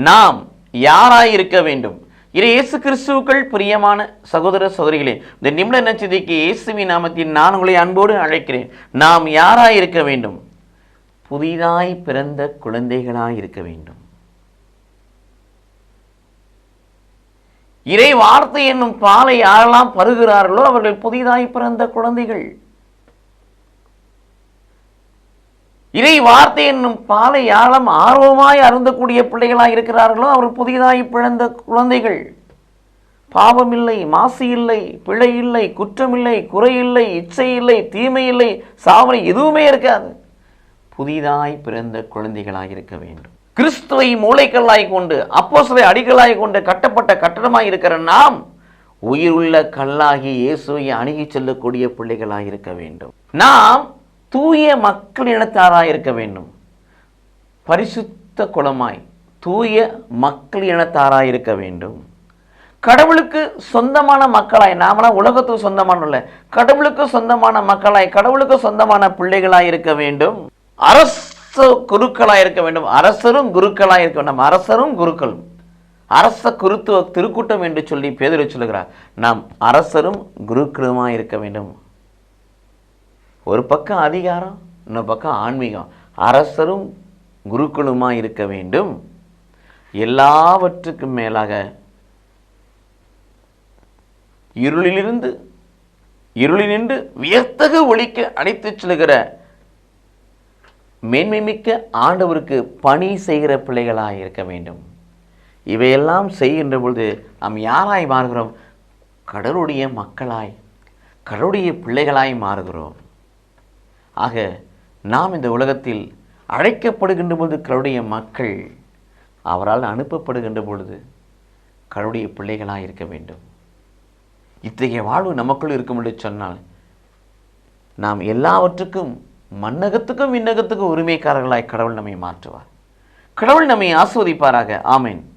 நாம் யாராயிருக்க வேண்டும்? இது இயேசு கிறிஸ்துவுக்குள் பிரியமான சகோதர சகோதரிகளே, இந்த நிமிட நச்சதிக்கு இயேசுவின் நாமத்தில் நான் உங்களை அன்போடு அழைக்கிறேன். நாம் யாராயிருக்க வேண்டும்? புதிதாய் பிறந்த குழந்தைகளாய் இருக்க வேண்டும். இறை வார்த்தை என்னும் பாலை யாரெல்லாம் பருகிறார்களோ அவர்கள் புதிதாய் பிறந்த குழந்தைகள். இறை வார்த்தை என்னும் பாலை யாரெல்லாம் ஆர்வமாய் அருந்தக்கூடிய பிள்ளைகளாய் இருக்கிறார்களோ அவர்கள் புதிதாய் பிறந்த குழந்தைகள். பாவம் இல்லை, மாசு இல்லை, பிழை இல்லை, குற்றம் இல்லை, குறை இல்லை, இச்சை இல்லை, தீமை இல்லை, சாவனை எதுவுமே இருக்காது. புதிதாய் பிறந்த குழந்தைகளாய் இருக்க வேண்டும். கிறிஸ்துவை மூளைக்கல்லாய் கொண்டு அப்போஸ்தலரை அடிகளாய் கொண்டு கட்டப்பட்ட கட்டடமாய் இருக்கிற நாம் உயிர் உள்ள கல்லாகி இயேசுவை அணுகி செல்லக்கூடிய பிள்ளைகளாய் இருக்க வேண்டும். நாம் தூய மக்கள் இனத்தாராய் இருக்க வேண்டும். பரிசுத்த குலமாய் தூய மக்கள் இனத்தாராய் இருக்க வேண்டும். கடவுளுக்கு சொந்தமான மக்களாய், நாமெல்லாம் உலகத்துக்கு சொந்தமான இல்லை, கடவுளுக்கு சொந்தமான மக்களாய், கடவுளுக்கு சொந்தமான பிள்ளைகளாய் இருக்க வேண்டும். அரச குருக்களாய் இருக்க வேண்டும். அரசரும் குருக்களாய் இருக்க வேண்டும். அரசரும் குருக்களும், அரச குருத்துவ திருக்கூட்டம் என்று சொல்லி பேதுரு சொல்லுகிறார். நாம் அரசரும் குருக்களுமாய் இருக்க வேண்டும். ஒரு பக்கம் அதிகாரம், இன்னொரு பக்கம் ஆன்மீகம். அரசரும் குருக்களுமாய் இருக்க வேண்டும். எல்லாவற்றுக்கும் மேலாக இருளினின்று வியத்தகு ஒளிக்கு அழைத்துச் செல்கிற மேன்மைமிக்க ஆண்டவருக்கு பணி செய்கிற பிள்ளைகளாய் இருக்க வேண்டும். இவையெல்லாம் செய்கின்ற பொழுது நாம் யாராய் மாறுகிறோம்? கடவுளுடைய மக்களாய், கடவுளுடைய பிள்ளைகளாய் மாறுகிறோம். ஆக நாம் இந்த உலகத்தில் அழைக்கப்படுகின்ற பொழுது கடவுளுடைய மக்கள், அவரால் அனுப்பப்படுகின்ற பொழுது கடவுளுடைய பிள்ளைகளாய் இருக்க வேண்டும். இத்தகைய வாழ்வு நமக்குள் இருக்கும் என்று சொன்னால் நாம் எல்லாவற்றுக்கும், மன்னகத்துக்கும் விண்ணகத்துக்கும் உரிமைக்காரர்களாய் கடவுள் நம்மை மாற்றுவார். கடவுள் நம்மை ஆசீர்வதிப்பாராக. ஆமென்.